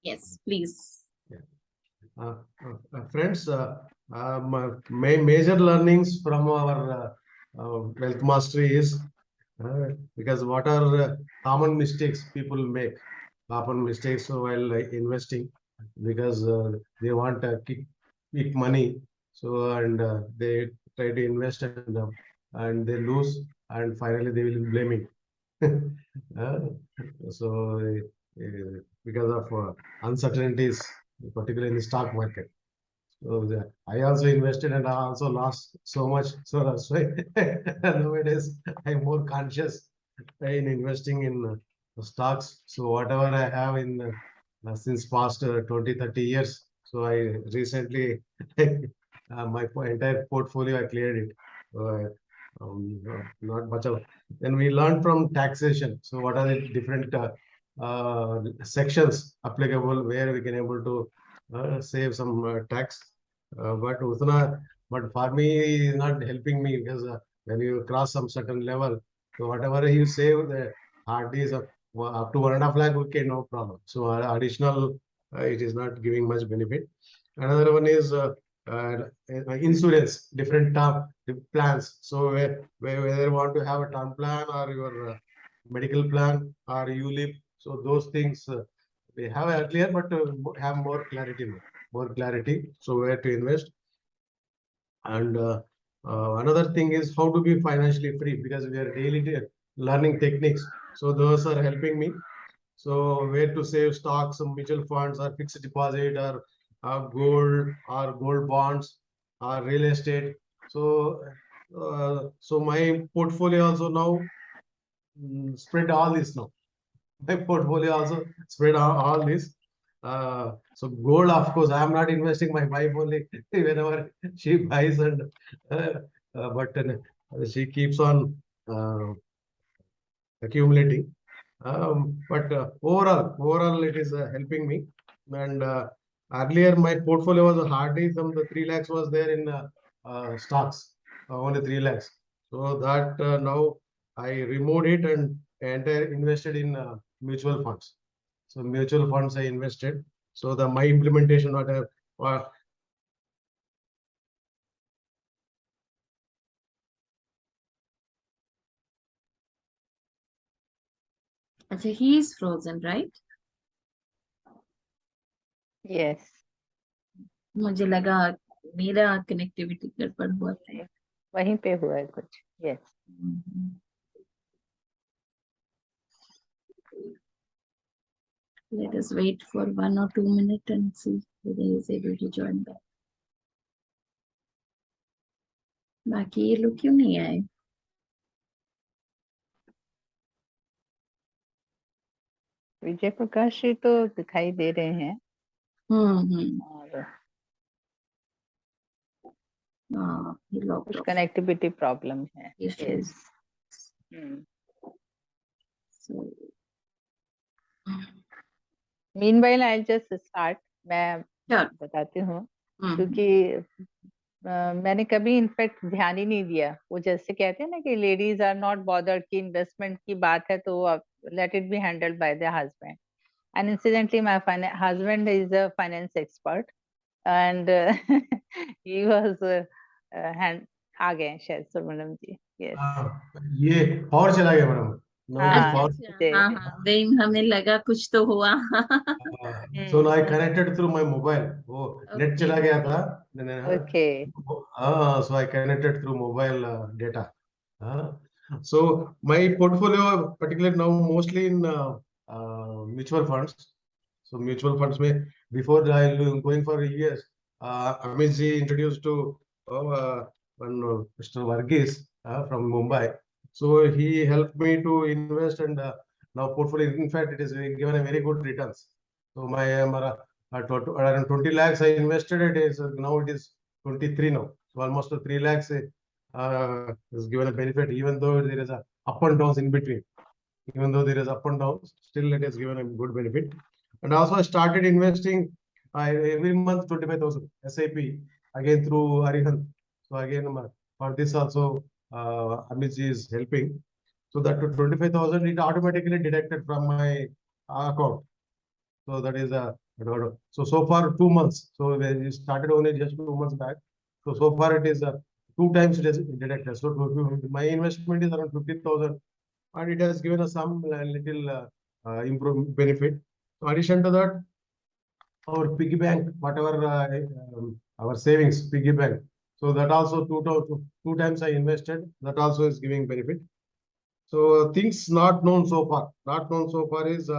Yes, please. Yeah. Friends, major learnings from our wealth mastery is because what are common mistakes people make? Common mistakes while investing, because they want quick money, so and they try to invest and they lose, and finally they will be blaming. Uh, so because of uncertainties, particularly in the stock market. So I also invested and I also lost so much. So that's why nowadays I'm more conscious in investing in stocks. So whatever I have in since past 20, 30 years. So I recently my entire portfolio I cleared it. Not much of. Then we learned from taxation. So what are the different sections applicable where we can able to save some tax. But for me, it's not helping me because when you cross some certain level, so whatever you save, the RD is up to 1.5 lakh, okay, no problem. So additional, it is not giving much benefit. Another one is uh, insurance, different term plans. So whether you want to have a term plan or your medical plan or you live, so those things we have earlier, but have more clarity now. More clarity. So where to invest. And another thing is how to be financially free, because we are daily learning techniques. So those are helping me. So where to save stocks, mutual funds, or fixed deposit, or gold, or gold bonds, or real estate. So so my portfolio also now spread all this now. My portfolio also spread all this. So gold, of course, I am not investing. My wife only whenever she buys, and but she keeps on accumulating. But overall, it is helping me. And earlier, my portfolio was hardly some the 3 lakhs was there in stocks, only 3 lakhs. So that now I removed it and entire invested in mutual funds. So mutual funds I invested. So the my implementation what I Okay, he is frozen, right? Yes. मुझे लगा मेरा connectivity गड़बड़ हुआ था. वहीं पे हुआ है कुछ. Yes. Let us wait for 1 or 2 minutes and see whether he is able to join back. बाकी ये लोग क्यों नहीं आए? विजय प्रकाश जी तो दिखाई दे रहे हैं. और कुछ कनेक्टिविटी प्रॉब्लम है. Yes. So Meanwhile, I'll just start. मैं बताती हूँ क्योंकि मैंने कभी इनफैक्ट ध्यान ही नहीं दिया. वो जैसे कहते हैं ना कि लेडीज आर नॉट बॉदर्ड की इन्वेस्टमेंट की बात है तो let it be handled by the husband. And incidentally my husband is a finance expert and he was आ गए शायद सुमनम जी. यस. ये और चला गया मैडम. then हमें लगा कुछ तो हुआ. So now I connected through my mobile. वो नेट चला गया था. Okay. So I connected through mobile data. So my portfolio, particularly now, mostly in mutual funds. So mutual funds may before I going for years, Amit ji introduced to one Mr. Varghese from Mumbai. So he helped me to invest, and now portfolio. In fact, it is given a very good returns. So my around 20 lakhs I invested. It is now it is 23 now. So almost 3 lakhs is given a benefit, even though there is a up and downs in between. Even though there is up and downs, still it has given a good benefit. And also I started investing every month 25,000 SIP again through Arihant. So again for this also Amit is helping. So that 25,000 it automatically deducted from my account. So that is So far 2 months. So we started only just 2 months back. So far it is 2 times deducted. So my investment is around 50,000, and it has given us some little improve benefit. So addition to that, our piggy bank, whatever our savings piggy bank. So that also two times I invested. That also is giving benefit. So things not known so far. Not known so far is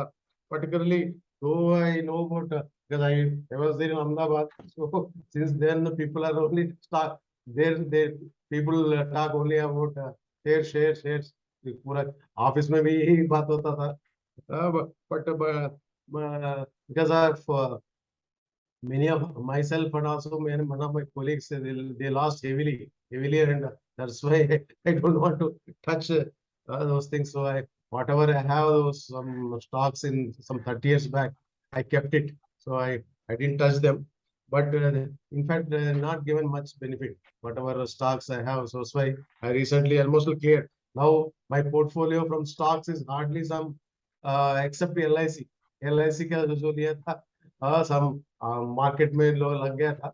particularly, though I know about because I was there in Ahmedabad. So since then the people are only start there people talk only about shares. पूरा office में भी यही बात होता था. But because of many of myself and also one of my colleagues, they lost heavily, and that's why I don't want to touch those things. So whatever I have, those some stocks in some 30 years back, I kept it. So I didn't touch them. But in fact, not given much benefit. Whatever stocks I have, so that's why I recently almost cleared. Now my portfolio from stocks is hardly some, except LIC. LIC का जो लिया था, some market में लग गया था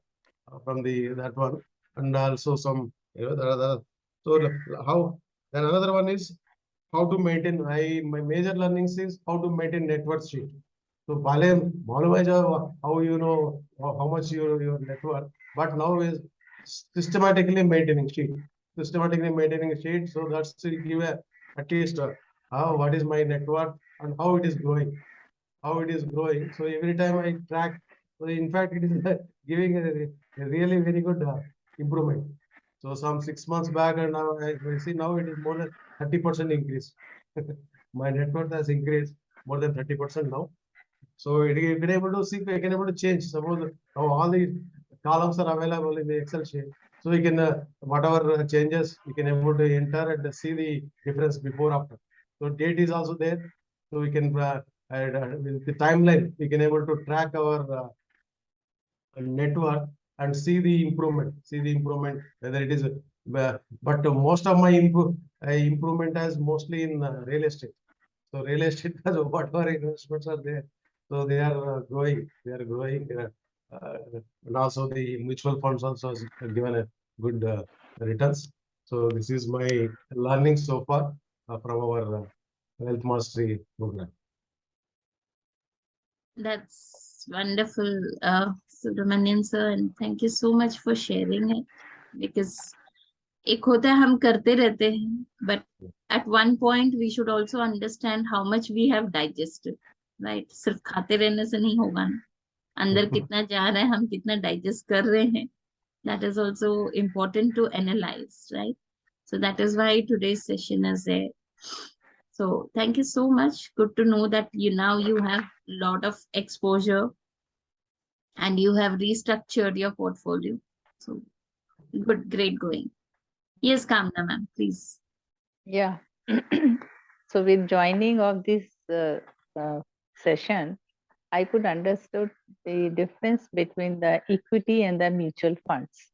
from that one, and also some, the other. So how, then another one is how to maintain. My major learnings is how to maintain net worth sheet. So पहले मालूम है जो how you know how much your net worth, but now is systematically maintaining sheet. Systematically maintaining a sheet, so that's to give at least what is my net worth and how it is growing. So every time I track, so in fact, it is giving a really very good improvement. So some 6 months back, and now I see now it is more than 30% increase. My net worth has increased more than 30% now. So you can able to see, you can able to change. Suppose now all the columns are available in the Excel sheet. So you can, whatever changes, you can able to enter and see the difference before after. So date is also there. So we can, with the timeline, we can able to track our network and see the improvement, whether it is, but most of my improvement is mostly in real estate. So real estate, whatever investments are there, so they are growing. And also the mutual funds also has given a good returns. So this is my learning so far from our wealth mastery program. That's wonderful, Subramanian sir, and thank you so much for sharing it. Because एक होता है हम करते रहते हैं, but at one point we should also understand how much we have digested, right? सिर्फ खाते रहने से नहीं होगा ना, अंदर कितना जा रहा है, हम कितना digest कर रहे हैं. That is also important to analyze, right? So that is why today's session is there. So thank you so much. Good to know that you have a lot of exposure and you have restructured your portfolio. So good, great going. Yes, Kamna ma'am, please. Yeah. So with joining of this session, I could understood the difference between the equity and the mutual funds.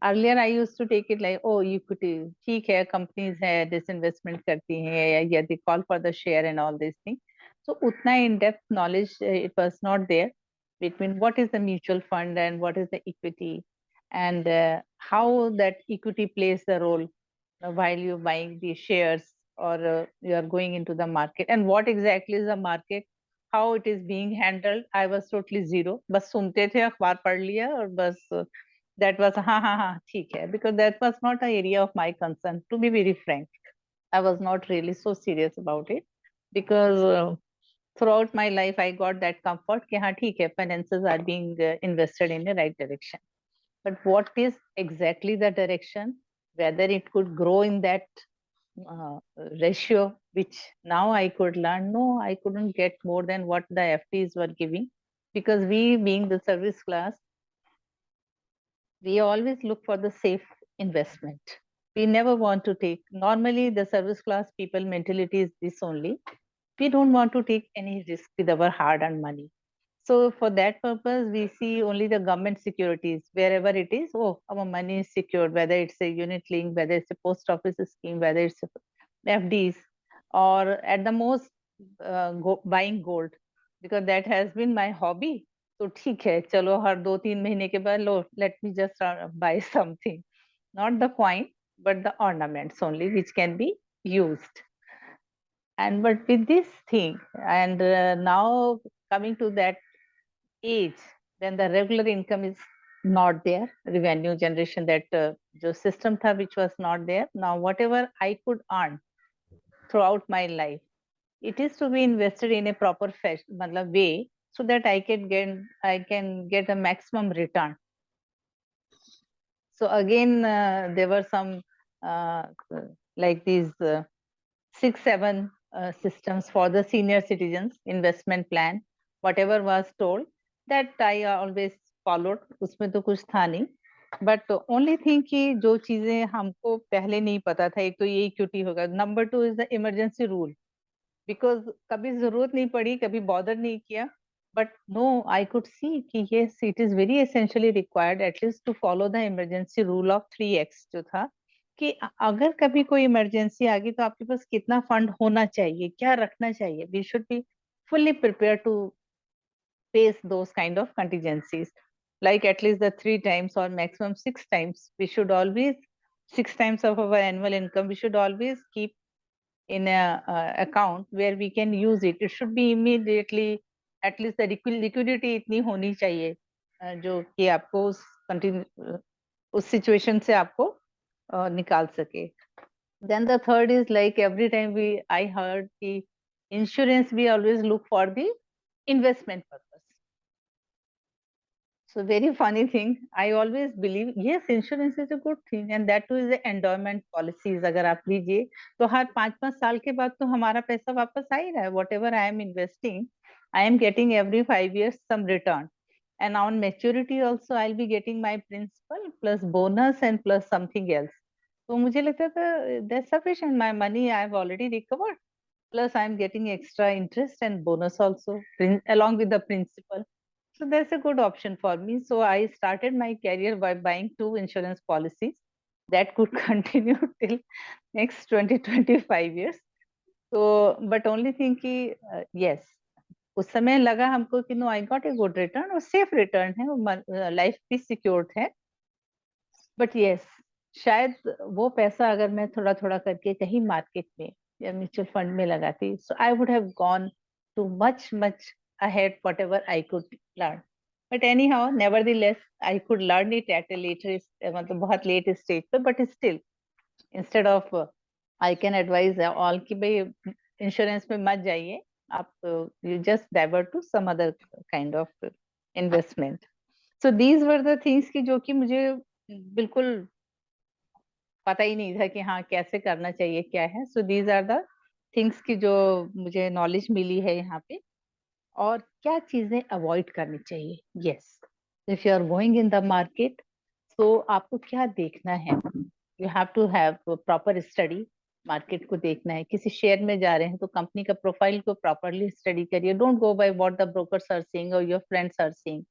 Earlier, I used to take it like, oh, equity, ठीक है, companies है, disinvestment करती हैं, yeah, they call for the share and all these things. So उतना in-depth knowledge it was not there between what is the mutual fund and what is the equity, and how that equity plays the role while you're buying the shares or you are going into the market, and what exactly is the market, how it is being handled. I was totally zero. बस सुनते थे, अखबार पढ़ लिया और बस that was हाँ ठीक है, because that was not an area of my concern, to be very frank. I was not really so serious about it, because throughout my life I got that comfort कि हाँ ठीक है, finances are being invested in the right direction. But what is exactly the direction, whether it could grow in that ratio, which now I could learn, no, I couldn't get more than what the FDs were giving, because we, being the service class, we always look for the safe investment. We never want to take, normally the service class people mentality is this only, we don't want to take any risk with our hard-earned money. So for that purpose, we see only the government securities, wherever it is, oh, our money is secured, whether it's a unit link, whether it's a post office scheme, whether it's FDs, or at the most buying gold, because that has been my hobby. तो ठीक है, चलो हर 2-3 महीने के बाद लो let me just buy something, not the coin but the ornaments only which can be used. And but with this thing, and now coming to that age when the regular income is not there, revenue generation, that जो system था which was not there, now whatever I could earn throughout my life, it is to be invested in a proper fashion, मतलब way, so that I can get a maximum return. So again, there were some like these 6-7 systems for the senior citizens investment plan, whatever was told, that I always followed. उसमें तो कुछ था नहीं, but only thing कि जो चीजें हमको पहले नहीं पता था, एक तो ये इक्विटी होगा, number 2 is the emergency rule, because कभी जरूरत नहीं पड़ी, कभी बॉदर नहीं किया, but no, I could see कि yes, it is very essentially required at least to follow the emergency rule of 3x जो था, कि अगर कभी कोई इमरजेंसी आ गई तो आपके पास कितना फंड होना चाहिए, क्या रखना चाहिए, we should be fully prepared to face those kind of contingencies, like at least the 3 times or maximum 6 times, we should always 6 times of our annual income we should always keep in a account where we can use it. It should be immediately, at least the liquidity इतनी होनी चाहिए जो कि आपको उस situation से आपको निकाल सके. Then the third is like every time I heard कि insurance we always look for the investment purpose. So very funny thing, I always believe yes, insurance is a good thing, and that too is the endowment policies. अगर आप लीजिए तो हर 5-5 साल के बाद तो हमारा पैसा वापस आ ही रहा है. Whatever I am investing, I am getting every 5 years some return, and on maturity also I'll be getting my principal plus bonus and plus something else. तो मुझे लगता था that's sufficient. My money I have already recovered. Plus I am getting extra interest and bonus also along with the principal. So that's a good option for me. So I started my career by buying 2 insurance policies that could continue till next 20-25 years. So, but only thing कि yes, उस समय लगा हमको कि no, I got a good return और safe return है, वो life भी secured है. But yes, शायद वो पैसा अगर मैं थोड़ा थोड़ा करके कहीं मार्केट में या म्यूचुअल फंड में लगाती, so I would have gone to much ahead whatever I could learn. But anyhow, nevertheless, I could learn it at a later, मतलब बहुत late stage पे, but still, instead of I can advise all कि भाई insurance में मत जाइए, आप you just divert to some other kind of investment. So these were the things कि जो कि मुझे बिल्कुल पता ही नहीं था कि हाँ कैसे करना चाहिए, क्या है. So these are the things की जो मुझे knowledge मिली है यहाँ पे. और क्या चीजें अवॉइड करनी चाहिए. Yes, if you are going in the market, तो आपको क्या देखना है, you have to have proper study. Market को देखना है, किसी शेयर में जा रहे हैं तो कंपनी का प्रोफाइल को प्रॉपरली स्टडी करिए. Don't go by what the brokers are saying और your friends are saying.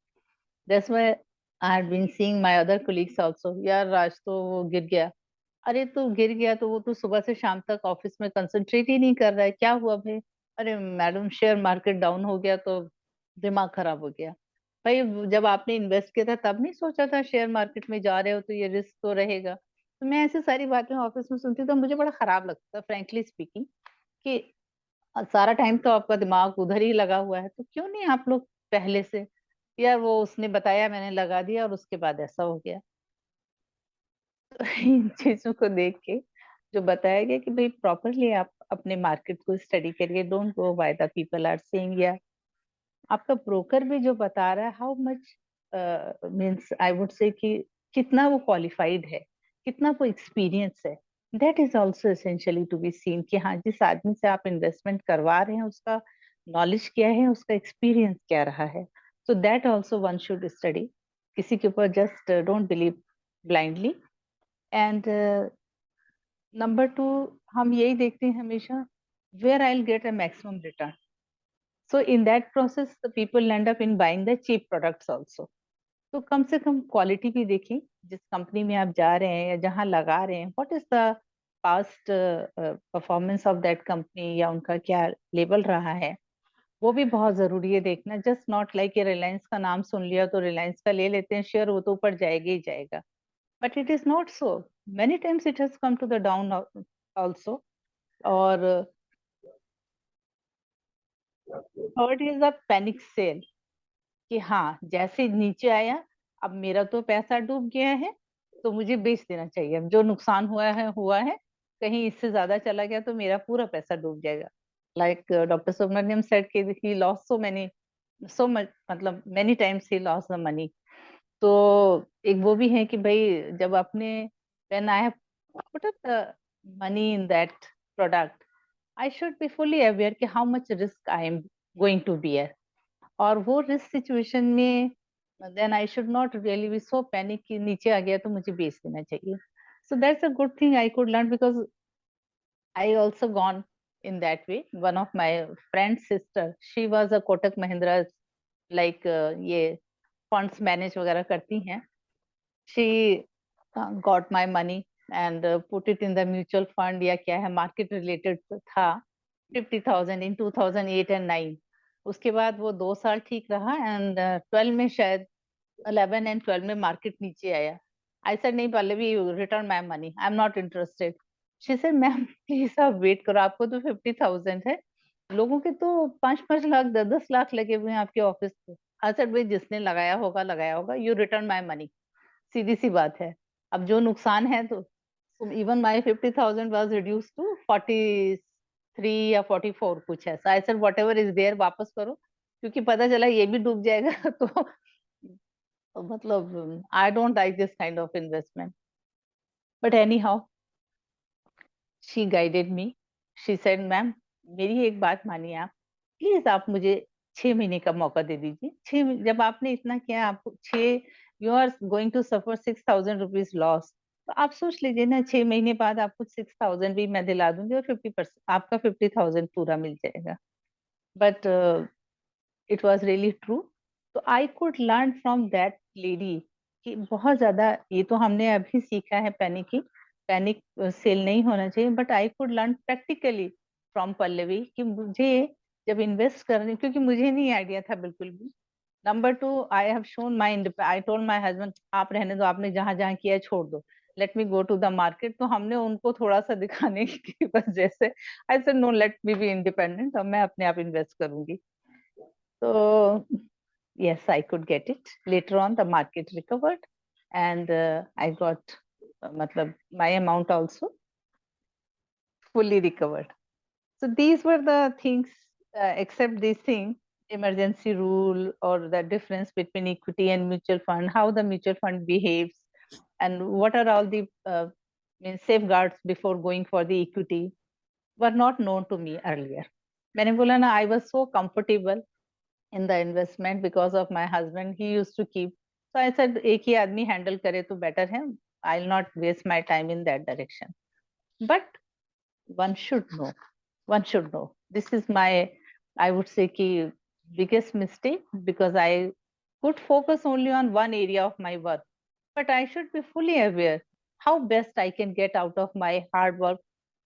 That's why I have been seeing my other colleagues also. यार आज तो वो गिर गया. अरे तो गिर गया तो वो तो सुबह से शाम तक ऑफिस में कंसंट्रेट ही नहीं कर रहा है, क्या हुआ भाई? अरे मैडम शेयर मार्केट डाउन हो गया तो दिमाग खराब हो गया. भाई जब आपने इन्वेस्ट किया था तब नहीं सोचा था शेयर मार्केट में जा रहे हो तो ये रिस्क तो रहेगा. तो मैं ऐसी सारी बातें ऑफिस में सुनती तो मुझे बड़ा खराब लगता, फ्रेंकली स्पीकिंग, कि सारा टाइम तो आपका दिमाग उधर ही लगा हुआ है, तो क्यों नहीं आप लोग पहले से, यार वो उसने बताया मैंने लगा दिया और उसके बाद ऐसा हो गया. इन चीजों को देख के जो बताया गया कि भाई प्रॉपरली आप अपने मार्केट को स्टडी करिए. Don't go by the people are saying, या आपका ब्रोकर भी जो बता रहा है how much means I would say कि कितना वो क्वालिफाइड है, कितना वो एक्सपीरियंस है. That is also essentially to be seen कि हाँ जिस आदमी से आप इन्वेस्टमेंट करवा रहे हैं उसका नॉलेज क्या है, उसका एक्सपीरियंस क्या रहा है. So that also one should study. किसी के ऊपर just don't believe blindly. And number 2, हम यही देखते हैं हमेशा where I'll get a maximum return. So in that process, the people end up in buying the cheap products also. तो कम से कम क्वालिटी भी देखिए जिस कंपनी में आप जा रहे हैं या जहां लगा रहे हैं. What is the past performance of that company, या उनका क्या लेवल रहा है, वो भी बहुत जरूरी है देखना। जस्ट नॉट लाइक रिलायंस का नाम सुन लिया तो रिलायंस का ले लेते हैं शेयर, वो तो ऊपर जाएगा ही जाएगा, but it is not so. Many times it has come to the down also. और third is a panic sale, कि हाँ जैसे नीचे आया, अब मेरा तो पैसा डूब गया है तो मुझे बेच देना चाहिए, अब जो नुकसान हुआ है, कहीं इससे ज्यादा चला गया तो मेरा पूरा पैसा डूब जाएगा। लाइक डॉक्टर सुब्रमण्यम सेड कि ही लॉस्ट सो मच, मतलब many times he lost the money. तो एक वो भी है कि भाई जब आपने, when I have put the money in that product, I should be fully aware कि how much risk I am going to bear. और वो रिस्क सिचुएशन में then I should not really be so panic कि नीचे आ गया तो मुझे बेच देना चाहिए। So that's a good thing I could learn, because I also gone in that way. One of my friend's sister, she was a Kotak Mahindra, like ये funds manage वगैरह करती हैं. She got my money and put it in the mutual fund या क्या है, market related था, 50,000 in 2008 and 9. उसके बाद वो 2 साल ठीक रहा and 12 में शायद 11 and 12 में मार्केट नीचे आया. I said नहीं Pallavi, you return my money, I'm not interested. She said ma'am please आप वेट करो, आपको तो 50,000 है, लोगों के तो 5-5 लाख 10-10 लाख लगे हुए हैं आपके ऑफिस पे. I said भाई जिसने लगाया होगा, you return my money. सीधी सी बात है. अब जो नुकसान है तो even my 50,000 was reduced to 43 या 44 कुछ है. So I said whatever is there वापस करो, क्योंकि पता चला ये भी डूब जाएगा तो मतलब I don't like this kind of investment. But anyhow, she guided me. She said, ma'am मेरी एक बात मानिए आप, प्लीज आप मुझे 6 महीने का मौका दे दीजिए. जब आपने इतना किया, आपको 6, you are going to suffer 6,000 rupees loss, तो आप सोच लीजिए ना, 6 महीने बाद आपको 6,000 भी मैं दिला दूंगी और 50% आपका 50,000 पूरा मिल जाएगा. But it was really true. तो I could learn from that lady कि बहुत ज्यादा, ये तो हमने अभी सीखा है पैनिक सेल नहीं होना चाहिए, but I could learn practically from Pallavi कि मुझे जब इन्वेस्ट करने, क्योंकि मुझे नहीं आइडिया था बिल्कुल भी. Number 2, I have shown my, I told my husband आप रहने दो, आपने जहां जहां किया है छोड़ दो, let me go to the market. तो हमने उनको थोड़ा सा दिखाने की वजह से I said no, let me be independent, अब मैं अपने आप इन्वेस्ट करूंगी. So yes, I could get it. Later on, the market recovered, and I got, matlab, my amount also fully recovered. So these were the things, except this thing, emergency rule or the difference between equity and mutual fund, how the mutual fund behaves, and what are all the safeguards before going for the equity, were not known to me earlier. मैंने बोला ना, I was so comfortable in the investment because of my husband. He used to keep. So I said, एक ही आदमी handle करे तो better है. I'll not waste my time in that direction. But one should know. One should know. This is my, I would say, ki biggest mistake, because I could focus only on one area of my work. But I should be fully aware how best I can get out of my hard work,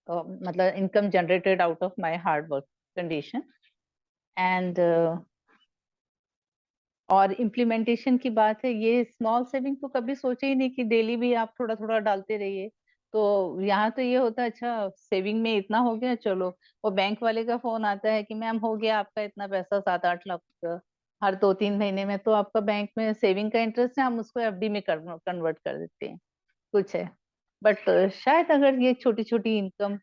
matlab income generated out of my hard work condition. And और implementation की बात है, ये small saving तो कभी सोचे ही नहीं कि डेली भी आप थोड़ा थोड़ा डालते रहिए. तो यहाँ तो ये होता है, अच्छा सेविंग में इतना हो गया, चलो वो बैंक वाले का फोन आता है कि मैम हो गया आपका इतना पैसा, 7-8 लाख का, हर 2-3 महीने में, तो आपका बैंक में सेविंग का इंटरेस्ट है, हम उसको एफडी में कन्वर्ट कर देते हैं, कुछ है. बट शायद अगर ये छोटी छोटी इनकम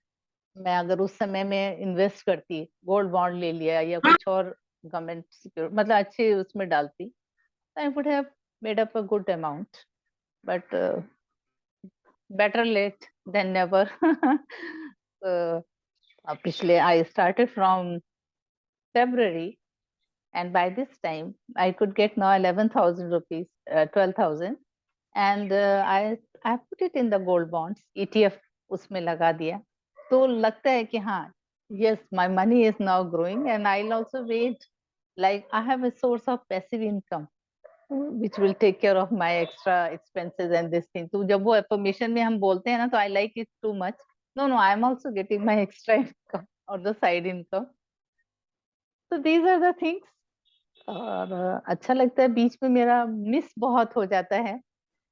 मैं अगर उस समय में इन्वेस्ट करती, गोल्ड बॉन्ड ले लिया या कुछ और गवर्नमेंट सिक्योर, मतलब अच्छे उसमें डालती, I would have made up a good amount. But better late than never. पिछले I started from February, and by this time I could get now 11,000 rupees, 12,000, and I put it in the gold bonds, ETF उसमें लगा दिया. तो लगता है कि हाँ, yes, my money is now growing, and I'll also wait, like I have a source of passive income which will take care of my extra expenses and this thing. तो जब वो affirmation में हम बोलते हैं ना, तो I like it too much. No, I am also getting my extra income or the side income. So these are the things. और अच्छा लगता है, बीच में मेरा मिस बहुत हो जाता है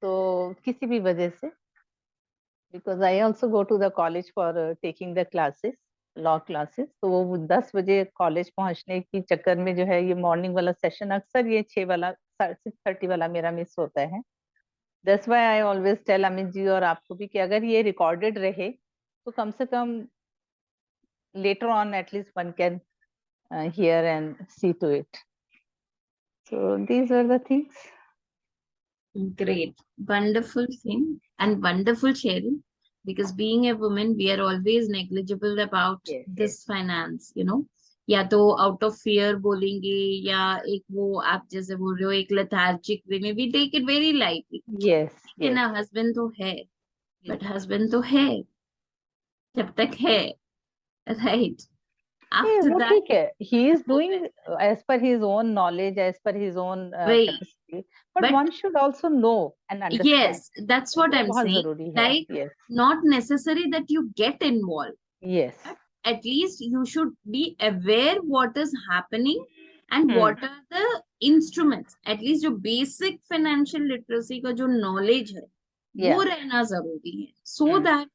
तो किसी भी वजह से, because I also go to the college for taking the classes, law classes. तो वो 10 बजे कॉलेज पहुंचने की चक्कर में जो है ये मॉर्निंग वाला सेशन अक्सर ये 6 वाला 6:30 वाला मेरा मिस होता है. That's why I always tell Amit ji और आपको भी कि अगर ये रिकॉर्डेड रहे तो कम से कम later on at least one can hear and see to it. So these were the things. Great, wonderful thing and wonderful sharing. Because being a woman, we are always negligible about this finance, you know. या तो out of fear बोलेंगे या एक वो आप जैसे बोल रहे हो एक लेथार्जिक वे में, we take it very lightly. Yes. ना हस्बैंड तो है, बट हस्बैंड तो है जब तक है, राइट. After वो that, ठीक है, he is doing as per his own knowledge, as per his own वही, capacity, but but one should also know and understand. yes, that's what वो I'm बहुत saying. जरूरी है. Like, Yes. not necessary that you get involved. Yes. But at least you should be aware what is happening and what are the instruments. At least जो basic financial literacy का जो knowledge है, वो रहना जरूरी है. So that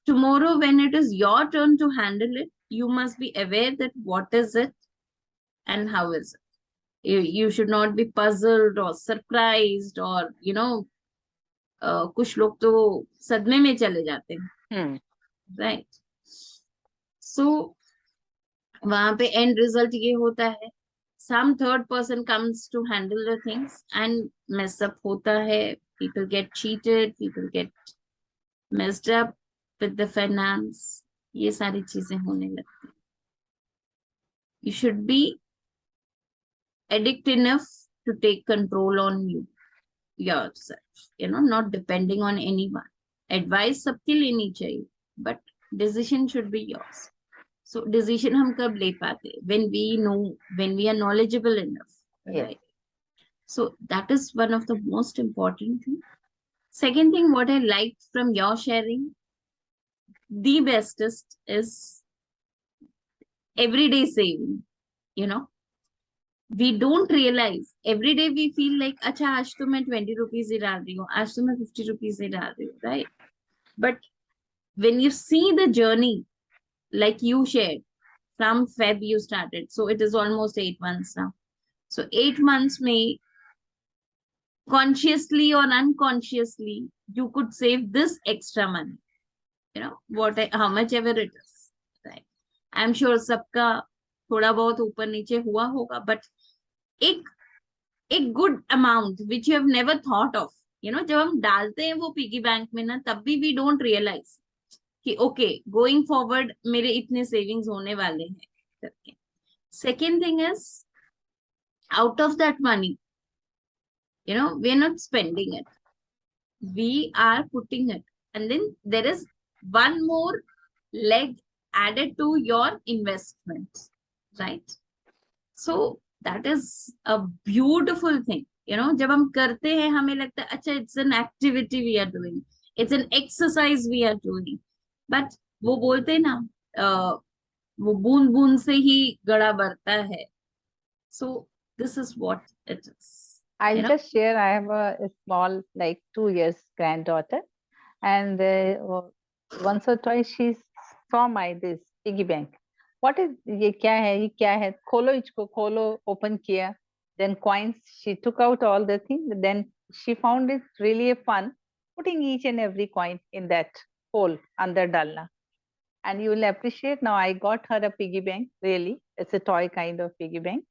tomorrow when it is your turn to handle it, you must be aware that what is it and how is it. You should not be puzzled or surprised or, you know, कुछ लोग तो सदमे में चले जाते हैं, right. सो वहां पे एंड रिजल्ट ये होता है, some third person comes to handle the things and mess up होता है, people get cheated, people get messed up with the finance, ये सारी चीजें होने लगती हैं. You should be addict enough to take control on yourself, you know, not depending on anyone. Advice सबकी लेनी चाहिए, but decision should be yours. So decision हम कब ले पाते? When we know, when we are knowledgeable enough, right? So that is one of the most important thing. Second thing, what I liked from your sharing, the bestest is everyday saving. You know, we don't realize every day we feel like, अच्छा आज तो मैं 20 rupees ही डाल रही हूँ, आज तो मैं 50 rupees ही डाल रही हूँ, right? But when you see the journey, like you shared, from Feb you started, so it is almost 8 months now. So 8 months may consciously or unconsciously you could save this extra money, you know, how much ever it is, right? I'm sure सबका थोड़ा बहुत ऊपर नीचे हुआ होगा, but एक good amount which you have never thought of, you know, जब हम डालते हैं वो पिगी बैंक में ना, तब भी we don't realize कि okay, going forward मेरे इतने savings होने वाले हैं करके. Second thing is, out of that money, you know, we're not spending it, we are putting it, and then there is one more leg added to your investment, right? So that is a beautiful thing, you know. जब हम करते हैं हमें लगता है अच्छा, it's an activity we are doing, it's an exercise we are doing, but वो बोलते हैं ना, वो बूंद बूंद से ही गड़ा भरता है. So this is what it is. I'll just share. I have a small, like 2 years granddaughter, and once or twice she saw my this piggy bank. What is ये क्या है, ये क्या है? खोलो इसको, खोलो, open किया. Then coins, she took out all the things. Then she found it really fun putting each and every coin in that hole under dalna. And you will appreciate now. I got her a piggy bank. Really, it's a toy kind of piggy bank.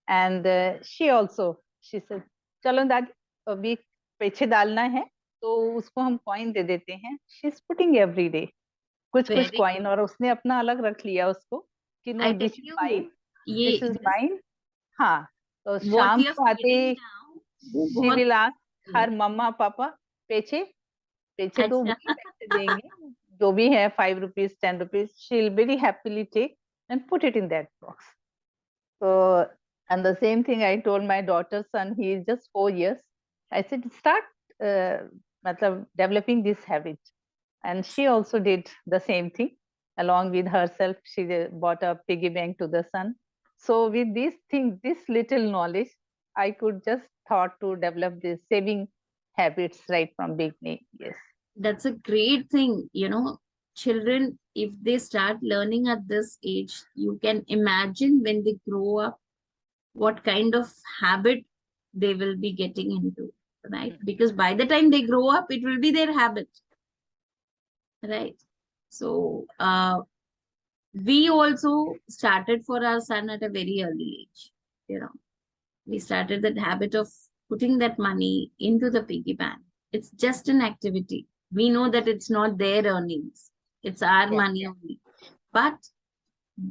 And she said, चलो दादी अभी पीछे डालना है तो उसको हम coin दे देते हैं. She is putting every day कुछ कॉइन, और उसने अपना अलग रख लिया उसको कि no, this is mine, this is mine. हाँ, तो शाम को आते शी विल आस्क हर मम्मा पापा पैसे पैसे दो, वही पैसे देंगे जो भी है, 5 rupees 10 rupees. She will very happily take and put it in that box. So, and the same thing I told my daughter's son, he is just 4 years. I said, start developing this habit. And she also did the same thing. Along with herself, she bought a piggy bank to the son. So with these things, this little knowledge, I could just thought to develop this saving habits right from beginning. Yes. That's a great thing. Children, if they start learning at this age, you can imagine when they grow up, what kind of habit they will be getting into, right? Because by the time they grow up, it will be their habit, right? So, we also started for our son at a very early age. We started that habit of putting that money into the piggy bank. It's just an activity. We know that it's not their earnings, it's our money only. But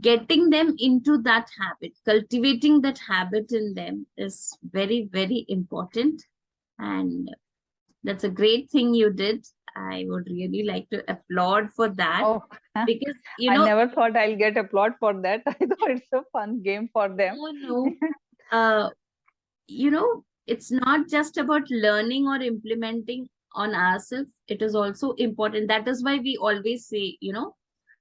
getting them into that habit, cultivating that habit in them is very, very important. And that's a great thing you did. I would really like to applaud for that. Oh, Because, I never thought I'll get applaud for that. I thought it's a fun game for them. no. It's not just about learning or implementing on ourselves. It is also important. That is why we always say,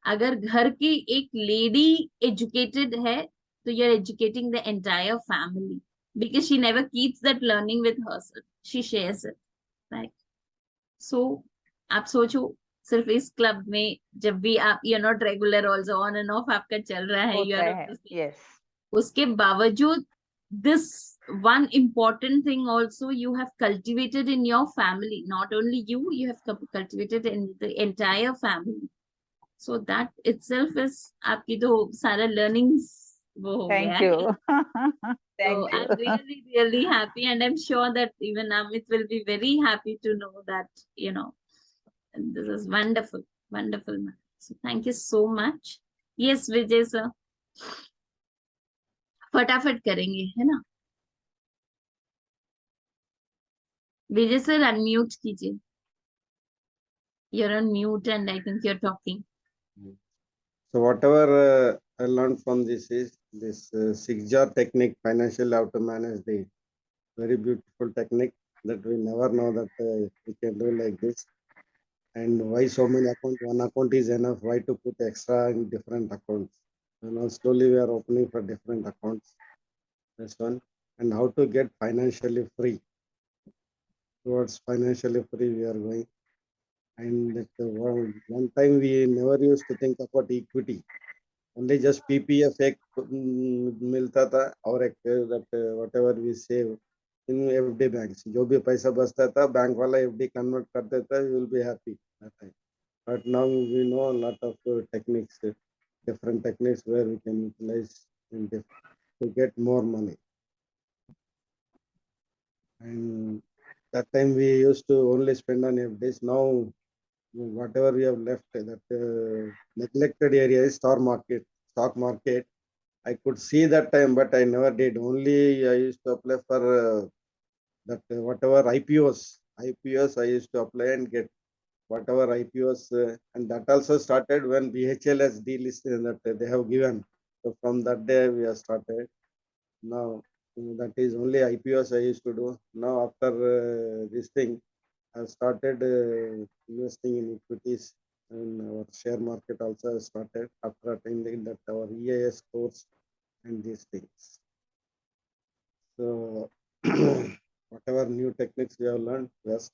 अगर घर की एक lady educated है, so you're educating the entire family, because she never keeps that learning with herself. She shares it, right? So, आप सोचो, सिर्फ इस club में जब भी आप not regular also, on end of आपका चल रहा है, यू होता आर है. Yes. उसके बावजूद, this one important thing also you have cultivated in your family. Not only you have cultivated in the entire family. So that itself is आपकी तो सारा learnings वो हो गया Thank है. you. So Thank you. I'm really, really happy, and I'm sure that even Amit will be very happy to know that, this is wonderful, wonderful. So thank you so much. Yes, Vijay sir. फटाफट करेंगे, है ना? विजय sir unmute कीजिए. You're on mute and I think you're talking. So whatever I learned from this is this 6-jar technique, financially how to manage the very beautiful technique that we never know that we can do like this. And why so many accounts? One account is enough. Why to put extra in different accounts? Slowly we are opening for different accounts. This one. And how to get financially free. Towards financially free we are going. And that one time we never used to think about equity. Only just PPF एक मिलता था और एक that whatever we save in FD banks, जो भी पैसा बचता था बैंक वाला FD convert कर देता, you will be happy that time. But now we know a lot of techniques, different techniques where we can utilize to get more money. And that time we used to only spend on FDs. Now whatever we have left, that neglected area is stock market. I could see that time, but I never did. Only I used to apply for that whatever IPOs I used to apply and get whatever IPOs, and that also started when BHL has delisted that they have given. So from that day we have started. Now that is only IPOs I used to do. Now after this thing, I started investing in equities, and our share market also started after attending that our EIS course and these things. So whatever new techniques we have learned, just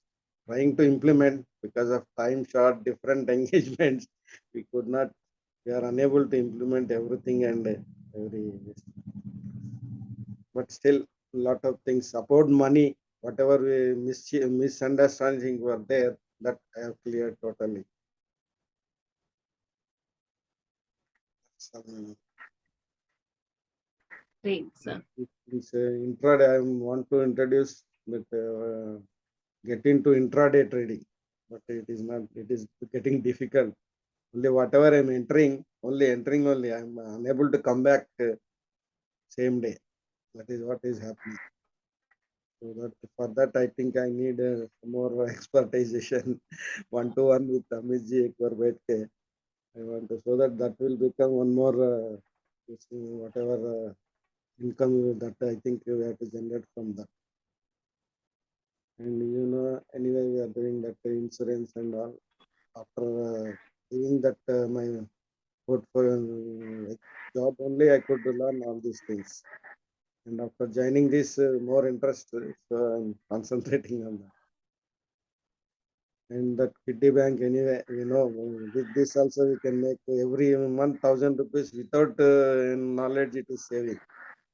trying to implement. Because of time short, different engagements, we are unable to implement everything and every, but still a lot of things about money, whatever we misunderstanding were there, that I have cleared totally. Great, sir. It's intraday. I want to introduce that get into intraday trading, but it is not. It is getting difficult. Only whatever I'm entering, only I'm unable to come back same day. That is what is happening. So that for that, I think I need more expertization, one-to-one with Amitji ek baar baith ke. I want to, so that will become one more whatever income that I think we have to generate from that. And anyway, we are doing that insurance and all. After doing that, my portfolio job only I could learn all these things. And after joining this, more interest, so I'm concentrating on that. And that kiddie bank, anyway, with this also we can make every month 1,000 rupees without knowledge it is saving.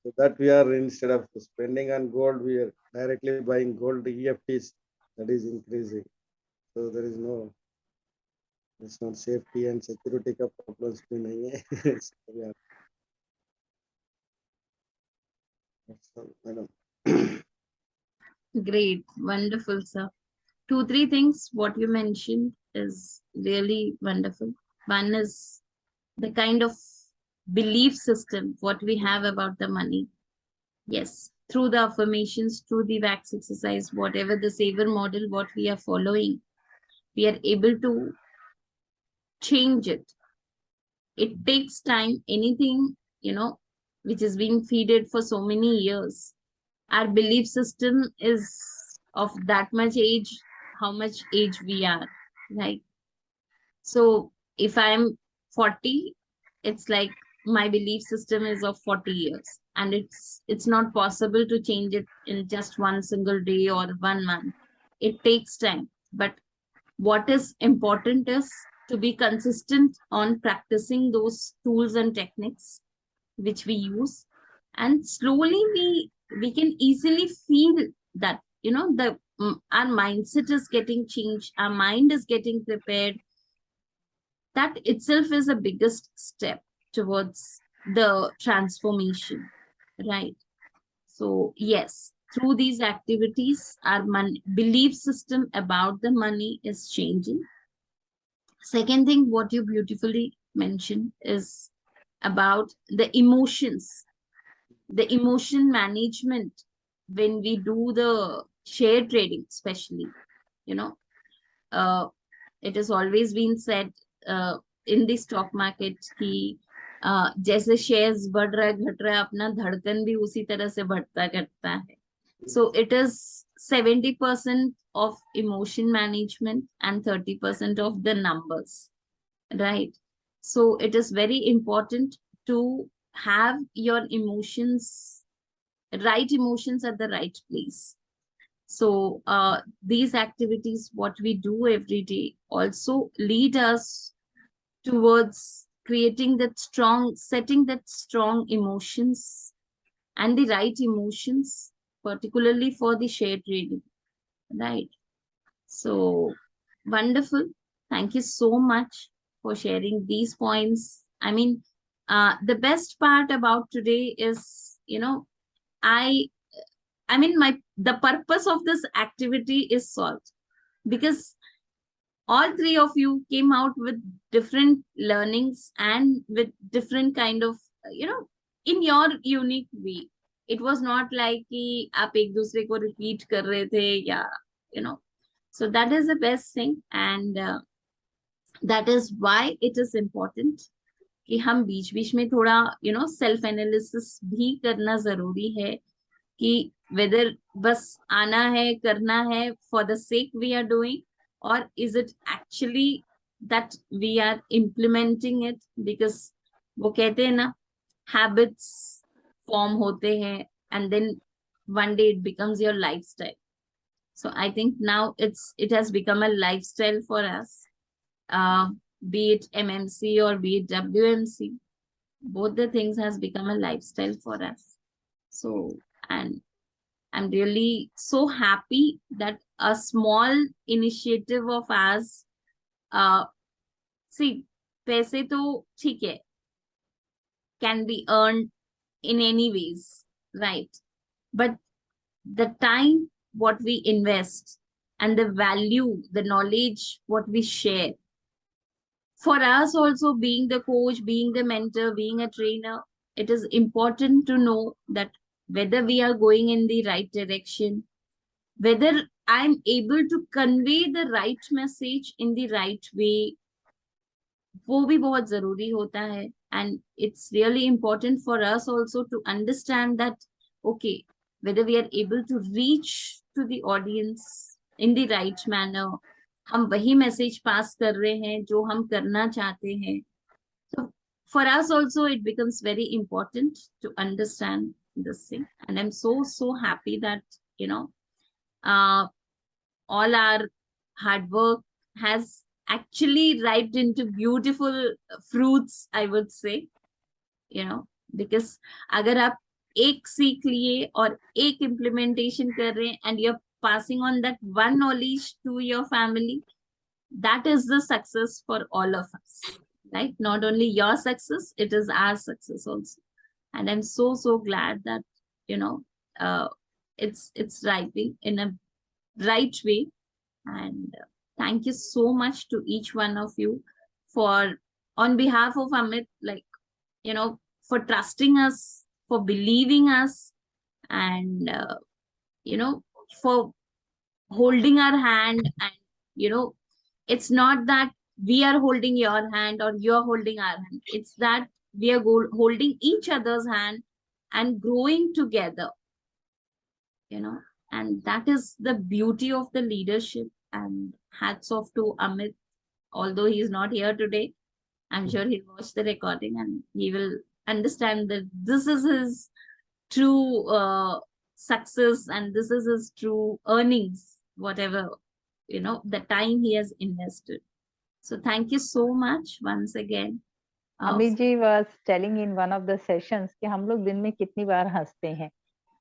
So that we are, instead of spending on gold, we are directly buying gold EFTs, that is increasing. So there is no, it's not safety and security का problems भी नहीं है. So we are, that's all, madam. Great, wonderful, sir. 2-3 things what you mentioned is really wonderful. One is the kind of belief system what we have about the money. Yes, through the affirmations, through the wax exercise, whatever the saver model what we are following, we are able to change it. It takes time. Anything, which is being feeded for so many years, our belief system is of that much age, how much age we are, right? So if I'm 40, it's like my belief system is of 40 years, and it's not possible to change it in just one single day or 1 month. It takes time. But what is important is to be consistent on practicing those tools and techniques which we use, and slowly we can easily feel that our mindset is getting changed, our mind is getting prepared. That itself is the biggest step towards the transformation, right? So yes, through these activities our belief system about the money is changing. Second thing what you beautifully mentioned is about the emotions, the emotion management. When we do the share trading especially, you know uh, it has always been said in the stock market कि जैसे shares बढ़ रहा है घट रहा है, अपना धड़कन भी उसी तरह से बढ़ता करता है. So it is 70% of emotion management and 30% of the numbers, right? So it is very important to have your emotions, right emotions at the right place. So these activities, what we do every day, also lead us towards creating that strong, setting that strong emotions and the right emotions, particularly for the share trading, right? So wonderful. Thank you so much for sharing these points. I mean, the best part about today is, I the purpose of this activity is solved, because all three of you came out with different learnings and with different kind of, in your unique way. It was not like कि आप एक दूसरे को repeat कर रहे थे या, so that is the best thing. And that is why it is important कि हम बीच बीच में थोड़ा सेल्फ एनालिसिस भी करना जरूरी है कि whether बस आना है, करना है for the sake we are doing, or is it actually that we are implementing it. Because वो कहते हैं ना, habits form होते हैं and then one day it becomes your lifestyle. So I think now it has become a lifestyle for us, be it MMC or be it WMC. Both the things has become a lifestyle for us. So, and I'm really so happy that a small initiative of ours, see, पैसे तो ठीक है, can be earned in any ways, right? But the time what we invest and the value, the knowledge what we share, for us also, being the coach, being the mentor, being a trainer, it is important to know that whether we are going in the right direction, whether I'm able to convey the right message in the right way, वो भी बहुत जरूरी होता है. And it's really important for us also to understand that, okay, whether we are able to reach to the audience in the right manner, हम वही message pass कर रहे हैं जो हम करना चाहते हैं. So for us also it becomes very important to understand this thing. And I'm so happy that, you know, all our hard work has actually ripened into beautiful fruits, I would say, you know, because अगर आप एक सीख लिए और एक implementation कर रहे हैं and you're passing on that one knowledge to your family, that is the success for all of us, right? Not only your success, it is our success also. And I'm so glad that, you know, it's ripening in a right way. And thank you so much to each one of you for, on behalf of Amit, like, you know, for trusting us, for believing us, and you know, for holding our hand. And you know, it's not that we are holding your hand or you're holding our hand, it's that we are holding each other's hand and growing together, you know. And that is the beauty of the leadership. And hats off to Amit, although he's not here today. I'm sure he'll watch the recording and he will understand that this is his true success and this is his true earnings, whatever, you know, the time he has invested. So thank you so much once again. Amit ji was telling in one of the sessions कि हम लोग दिन में कितनी बार हंसते हैं.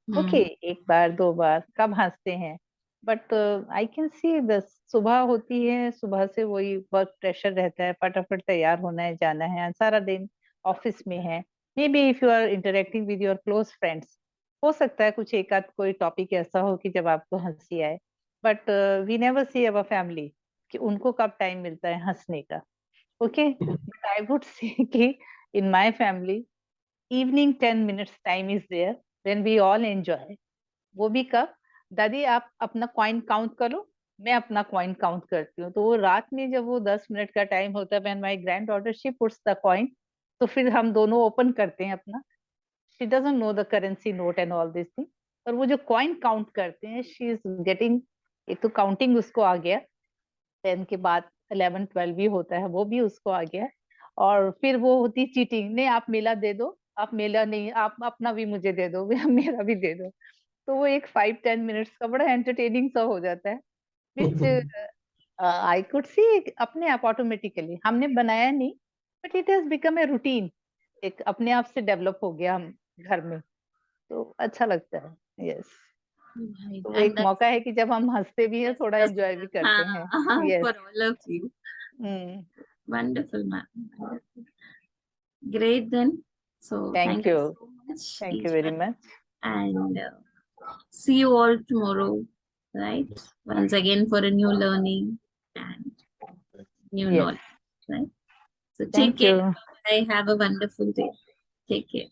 Okay, एक बार दो बार कब हंसते हैं, but I can see the सुबह होती है, सुबह से वही वर्क प्रेशर रहता है, फटाफट तैयार होना है, जाना है, सारा दिन ऑफिस में है. Maybe if you are interacting with your close friends, हो सकता है कुछ एक आध कोई टॉपिक ऐसा हो कि जब आपको हंसी आए, but we never see our family कि उनको कब टाइम मिलता है हंसने का. Okay, but I would say कि in my family evening 10 minutes time is there when we all enjoy. वो भी कब, दादी आप अपना कॉइन काउंट करो, मैं अपना कॉइन काउंट करती हूँ. तो वो रात में जब वो 10 मिनट का टाइम होता है, when my grand daughter she puts the coin, तो फिर हम दोनों ओपन करते हैं अपना. She doesn't know the currency note and all this thing, पर वो जो कॉइन काउंट करते हैं, शी इज गेटिंग, एक तो काउंटिंग उसको आ गया, 10 के बाद 11 12 भी होता है, वो भी उसको आ गया. और फिर वो होती चीटिंग, नहीं आप मेला दे दो, आप मेला नहीं, आप अपना भी मुझे दे दो, मेरा भी दे दो. तो वो एक 5-10 मिनट्स का बड़ा एंटरटेनिंग सा हो जाता है, विच आई कुड सी अपने आप ऑटोमेटिकली, हमने बनाया नहीं, but it has become a routine, एक अपने आप से डेवलप हो गया हम घर में. तो अच्छा लगता है. यस, तो एक मौका है कि जब हम हंसते भी हैं, थोड़ा एंजॉय भी करते हैं. For all of you. Wonderful, ma'am. Great then. So thank you so much. Thank you very much. And see you all tomorrow, right? Once again for a new learning and new knowledge, right? So take care. I have a wonderful day. Take care.